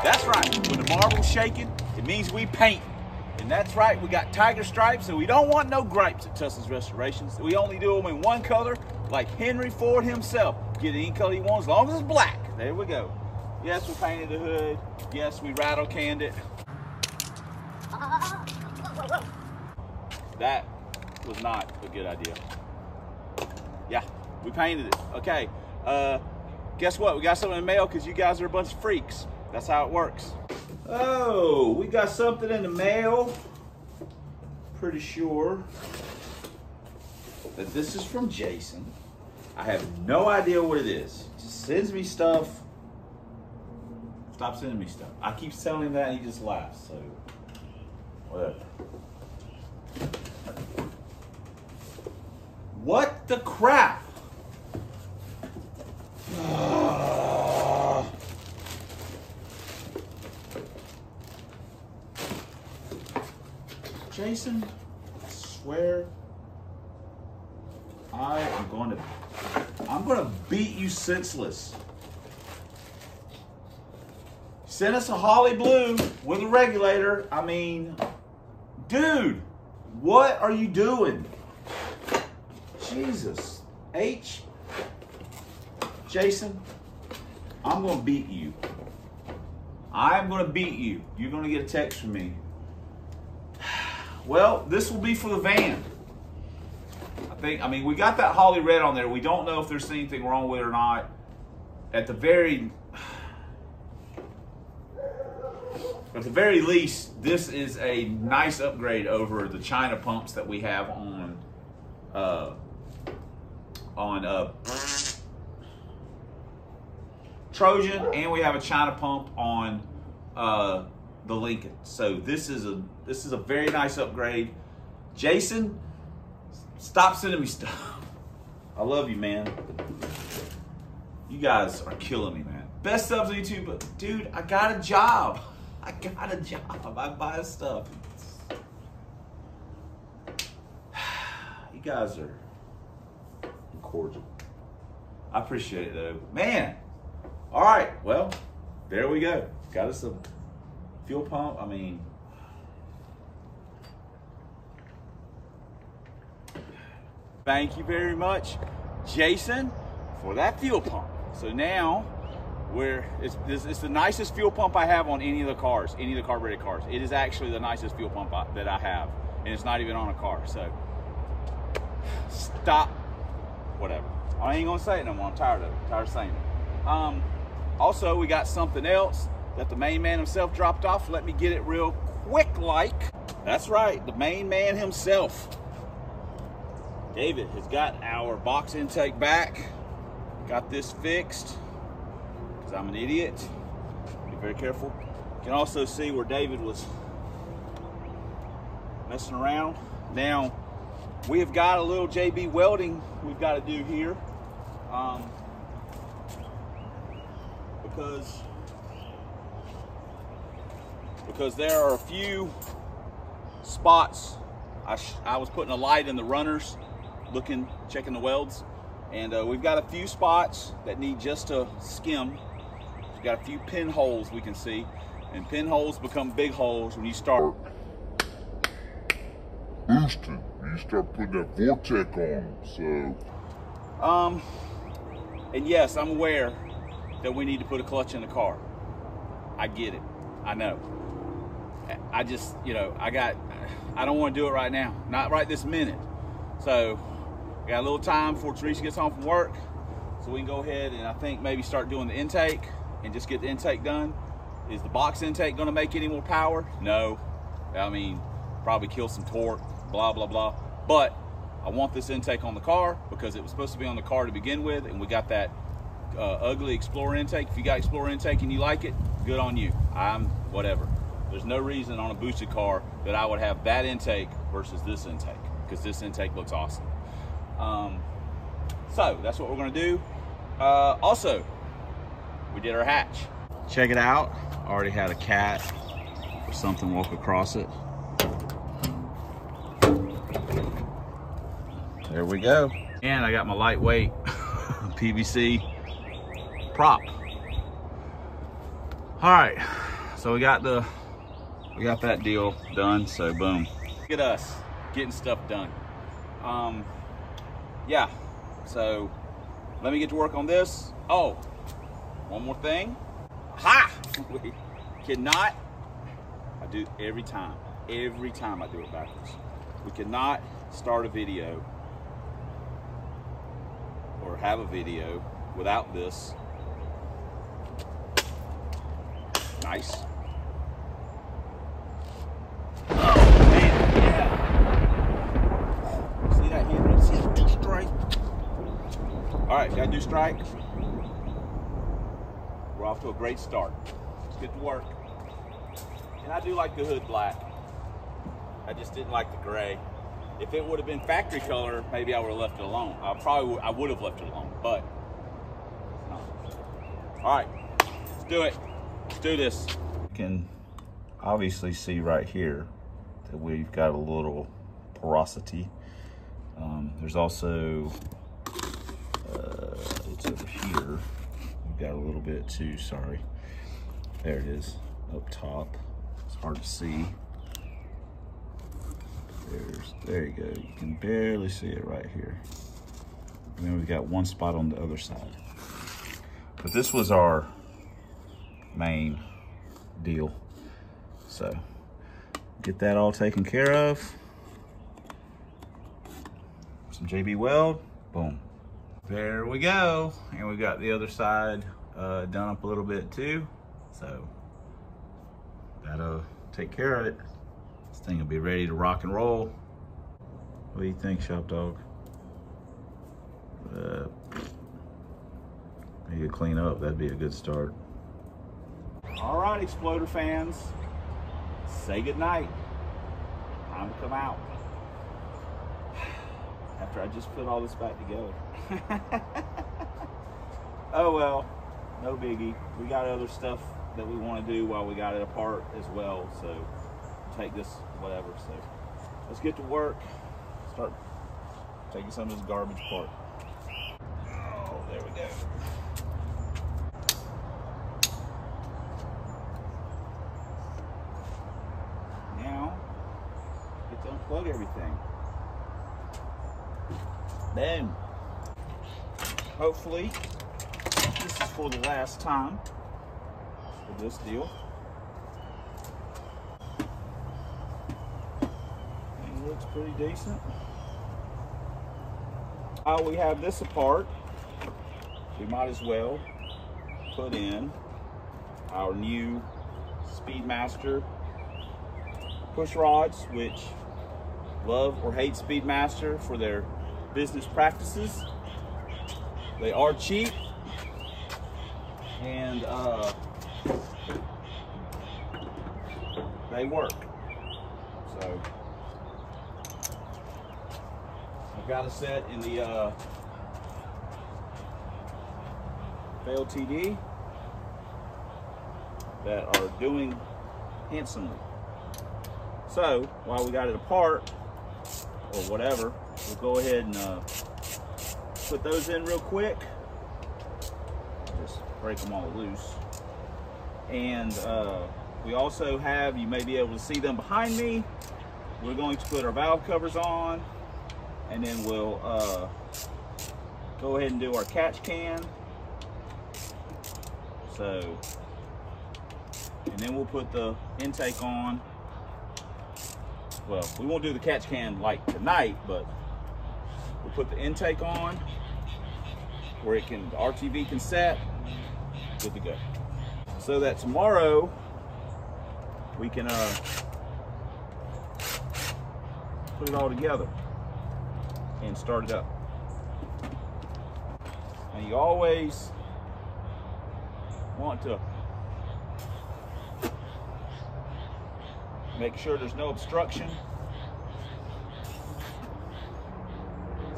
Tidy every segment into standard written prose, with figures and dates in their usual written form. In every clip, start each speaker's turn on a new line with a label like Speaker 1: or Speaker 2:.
Speaker 1: That's right, when the marble's shaking, it means we paint. And that's right, we got tiger stripes, so we don't want no gripes at Tusson's Restorations. We only do them in one color, like Henry Ford himself. Get any color you want, as long as it's black. There we go. Yes, we painted the hood. Yes, we rattle canned it. That was not a good idea. Yeah, we painted it. Okay, guess what? We got something in the mail because you guys are a bunch of freaks. That's how it works. Oh, we got something in the mail. Pretty sure that this is from Jason. I have no idea what it is. He just sends me stuff. Stop sending me stuff. I keep telling him that and he just laughs, so whatever. What the crap? Jason, I swear, I'm gonna beat you senseless. Send us a Holly Blue with a regulator. I mean, dude, what are you doing? Jesus. Jason, I'm gonna beat you. I'm gonna beat you. You're gonna get a text from me. Well, this will be for the van. I mean, we got that Holly Red on there. We don't know if there's anything wrong with it or not. At the very least, this is a nice upgrade over the China pumps that we have on Trojan, and we have a China pump on the Lincoln. So this is a very nice upgrade. Jason, stop sending me stuff. I love you, man. You guys are killing me, man. Best subs on YouTube, but dude, I got a job. I buy stuff. You guys are cordial. I appreciate it though. Man. All right, well, there we go. Got us some fuel pump. I mean, thank you very much, Jason, for that fuel pump. So now it's the nicest fuel pump I have on any of the cars, any of the carbureted cars. It is actually the nicest fuel pump that I have, and it's not even on a car. So stop, whatever. I ain't gonna say it no more. I'm tired of it. Tired of saying it. Also, we got something else that the main man himself dropped off. Let me get it real quick like. That's right, the main man himself. David has got our box intake back. Got this fixed, because I'm an idiot. Be very careful. You can also see where David was messing around. Now, we have got a little JB welding we've got to do here. Because there are a few spots. I was putting a light in the runners, checking the welds, and we've got a few spots that need just to skim. We've got a few pinholes we can see, and pinholes become big holes when you start
Speaker 2: boosting. You start putting that Vortec on, so.
Speaker 1: And yes, I'm aware that we need to put a clutch in the car. I get it. I know. I just, I don't want to do it right now. Not right this minute. So, I got a little time before Teresa gets home from work, so we can go ahead and I think maybe start doing the intake and just get the intake done. Is the box intake going to make any more power? No. I mean, probably kill some torque, blah, blah, blah. But I want this intake on the car because it was supposed to be on the car to begin with, and we got that ugly Explorer intake. If you got Explorer intake and you like it, good on you. Whatever. There's no reason on a boosted car that I would have that intake versus this intake, because this intake looks awesome. So that's what we're gonna do. Also, we did our hatch. Check it out. Already had a cat or something walk across it. There we go. And I got my lightweight PVC prop. All right, So we got that deal done, so boom. Look at us getting stuff done. Yeah, so let me get to work on this. Oh, one more thing. Ha! We cannot, I do every time I do it backwards. We cannot start a video or have a video without this. Nice. Oh man, yeah. See that hand? See that do strike? All right, gotta do strike. We're off to a great start. Let's get to work. And I do like the hood black. I just didn't like the gray. If it would have been factory color, maybe I would have left it alone. I would have left it alone, but no. All right, let's do it. Let's do this. You can obviously see right here that we've got a little porosity. There's also, it's over here. We've got a little bit too, sorry. There it is, up top. It's hard to see. There you go. You can barely see it right here. And then we've got one spot on the other side. But this was our main deal. So get that all taken care of. Some JB Weld, boom. There we go. And we've got the other side done up a little bit too. So that'll take care of it. This thing will be ready to rock and roll. What do you think, Shop Dog? Maybe you clean up, that'd be a good start. All right, Exploder fans, say goodnight. Time to come out. After I just put all this back together. Oh well, no biggie. We got other stuff that we want to do while we got it apart as well, so take this, whatever. So let's get to work. Start taking some of this garbage apart. Oh, there we go. Now, get to unplug everything. Then, hopefully, this is for the last time for this deal. It looks pretty decent. While we have this apart, we might as well put in our new Speedmaster push rods, which love or hate Speedmaster for their business practices. They are cheap and they work. So I've got a set in the LTD that are doing handsomely. So while we got it apart or whatever, we'll go ahead and put those in real quick. Just break them all loose. And we also have, you may be able to see them behind me, we're going to put our valve covers on, and then we'll go ahead and do our catch can. So, and then we'll put the intake on. Well, we won't do the catch can like tonight, but we'll put the intake on where it can, the RTV can set, good to go. So that tomorrow we can put it all together and start it up. And you always want to make sure there's no obstruction.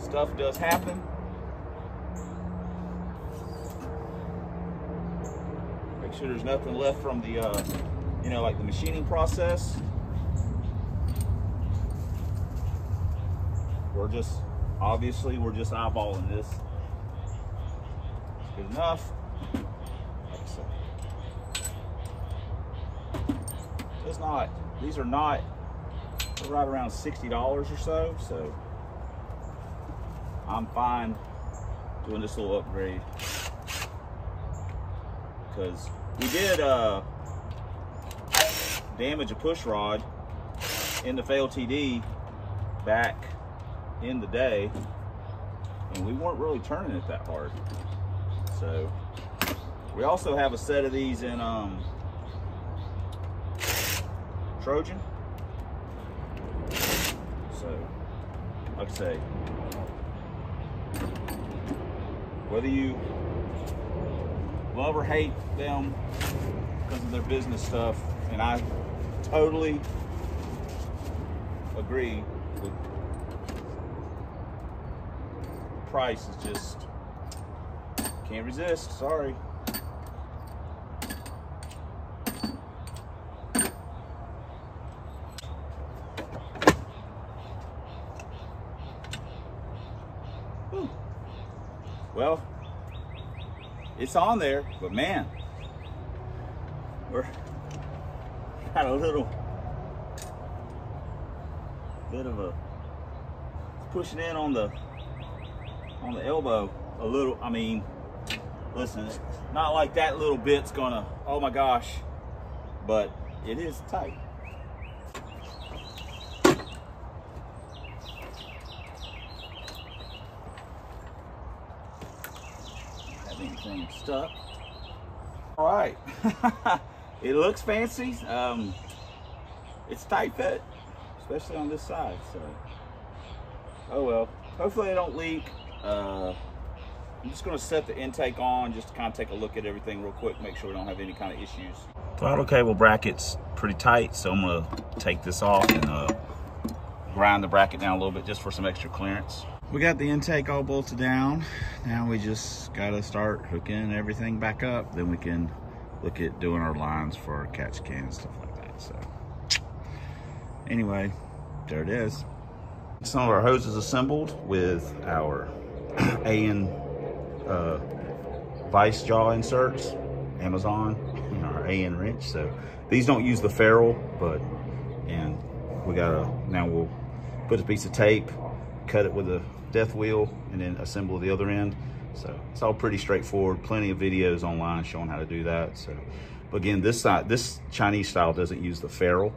Speaker 1: Stuff does happen. Make sure there's nothing left from the, you know, like the machining process. We're just, obviously, we're just eyeballing this. Good enough. Like so. it's not, these are not, they're right around $60 or so. So I'm fine doing this little upgrade, because we did damage a push rod in the FLTD back in the day, and we weren't really turning it that hard. So we also have a set of these in Trojan. So like I say, whether you love or hate them because of their business stuff, and I totally agree with price, is just can't resist. Sorry. Whew. Well, it's on there, but man, we're got a little bit of a pushing in on the elbow a little. I mean, listen, it's not like that little bit's gonna, oh my gosh, but it is tight. Have anything stuck? All right. It looks fancy. It's tight fit, especially on this side. So, oh well. Hopefully they don't leak. I'm just going to set the intake on just to kind of take a look at everything real quick, make sure we don't have any kind of issues. Throttle cable bracket's pretty tight, so I'm going to take this off and grind the bracket down a little bit just for some extra clearance. We got the intake all bolted down. Now we just got to start hooking everything back up. Then we can look at doing our lines for our catch can and stuff like that. So anyway, there it is. Some of our hoses assembled with our AN vice jaw inserts, Amazon, and our AN wrench. So these don't use the ferrule, but, and we gotta, now we'll put a piece of tape, cut it with a death wheel, and then assemble the other end. So it's all pretty straightforward. Plenty of videos online showing how to do that. So, but again, this side, this Chinese style doesn't use the ferrule,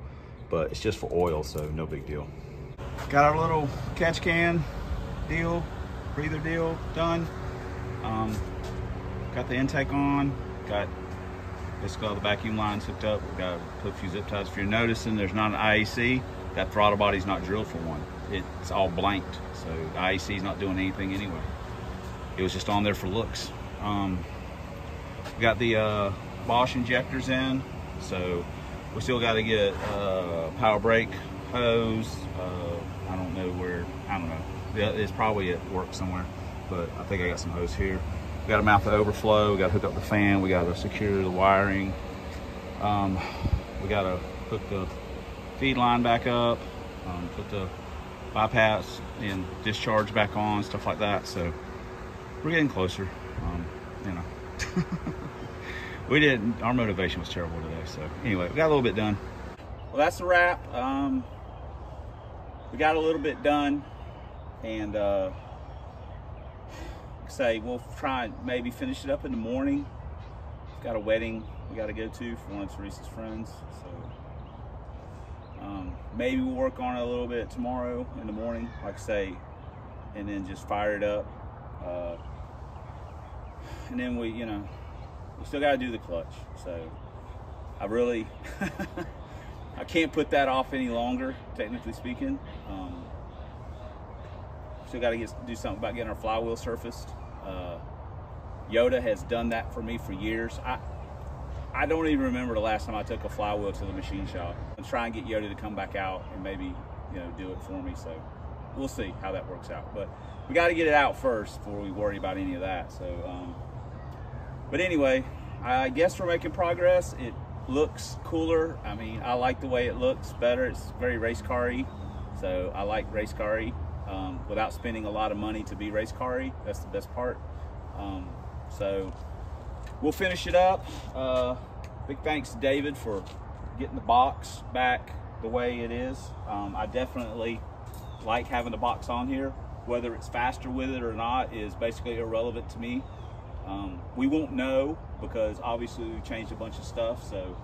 Speaker 1: but it's just for oil, so no big deal. Got our little catch can deal, breather deal done. Got the intake on, got basically all the vacuum lines hooked up. We've got to put a few zip ties. If you're noticing, there's not an IAC. That throttle body's not drilled for one. It's all blanked, so the IAC is not doing anything anyway. It was just on there for looks. We got the Bosch injectors in, so we still got to get power brake hose. I don't know where, I don't know. It's probably at work somewhere, but I think I got some hose here. We got to mount the overflow. We got to hook up the fan. We got to secure the wiring. We got to hook the feed line back up, put the bypass and discharge back on, stuff like that. So we're getting closer. You know, our motivation was terrible today. So anyway, we got a little bit done. Well, that's a wrap. We got a little bit done, and say we'll try and maybe finish it up in the morning. We've got a wedding we got to go to for one of Teresa's friends, so maybe we'll work on it a little bit tomorrow in the morning, like I say, and then just fire it up. And then we still got to do the clutch. So I really, I can't put that off any longer, technically speaking. Still got to do something about getting our flywheel surfaced. Yoda has done that for me for years. I don't even remember the last time I took a flywheel to the machine shop. I'm trying to get Yoda to come back out and maybe do it for me. So we'll see how that works out. But we got to get it out first before we worry about any of that. So, but anyway, I guess we're making progress. It looks cooler. I mean, I like the way it looks better. It's very race car-y, so I like race car-y without spending a lot of money to be race car-y. That's the best part. So we'll finish it up. Big thanks to David for getting the box back the way it is. I definitely like having the box on here. Whether it's faster with it or not is basically irrelevant to me. We won't know because obviously we changed a bunch of stuff. So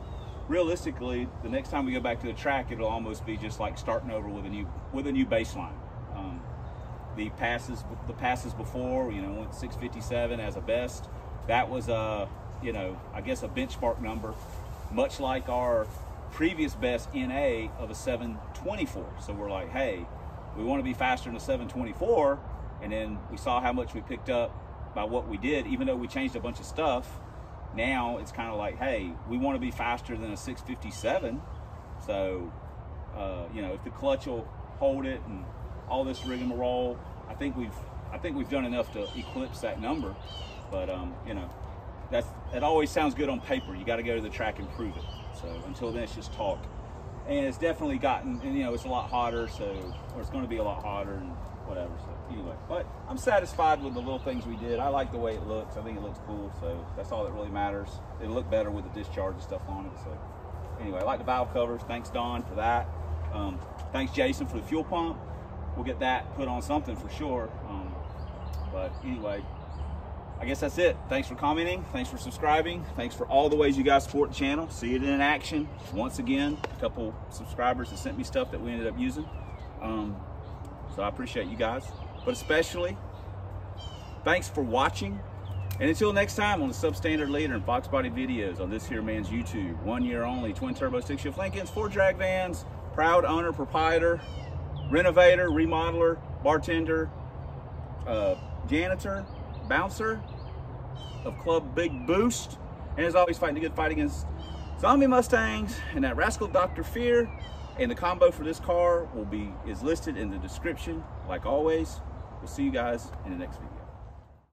Speaker 1: realistically, the next time we go back to the track, it'll almost be just like starting over with a new baseline. The passes before, you know, went 657 as a best. That was you know, I guess a benchmark number, much like our previous best NA of a 724. So we're like, hey, we want to be faster than a 724, and then we saw how much we picked up by what we did, even though we changed a bunch of stuff. Now it's kind of like, hey, we want to be faster than a 657. So, you know, if the clutch will hold it and all this rigmarole, I think we've done enough to eclipse that number. But you know, it always sounds good on paper. You got to go to the track and prove it. So until then, it's just talk. And it's definitely gotten, and you know, it's a lot hotter, or it's going to be a lot hotter and whatever. So anyway, but I'm satisfied with the little things we did. I like the way it looks. I think it looks cool. So that's all that really matters. It'll look better with the discharge and stuff on it. So anyway, I like the valve covers. Thanks, Don, for that. Thanks, Jason, for the fuel pump. We'll get that put on something for sure. But anyway, I guess that's it. Thanks for commenting. Thanks for subscribing. Thanks for all the ways you guys support the channel. See it in action. Once again, a couple subscribers that sent me stuff that we ended up using. So I appreciate you guys. But especially, thanks for watching. And until next time on the Substandard Leader and Fox Body videos on this here man's YouTube. 1 year only, twin turbo 6-shift Lincolns, 4 drag vans, proud owner, proprietor, renovator, remodeler, bartender, janitor, bouncer of Club Big Boost, and as always fighting a good fight against zombie Mustangs and that rascal Dr. Fear. And the combo for this car is listed in the description. Like always, we'll see you guys in the next video.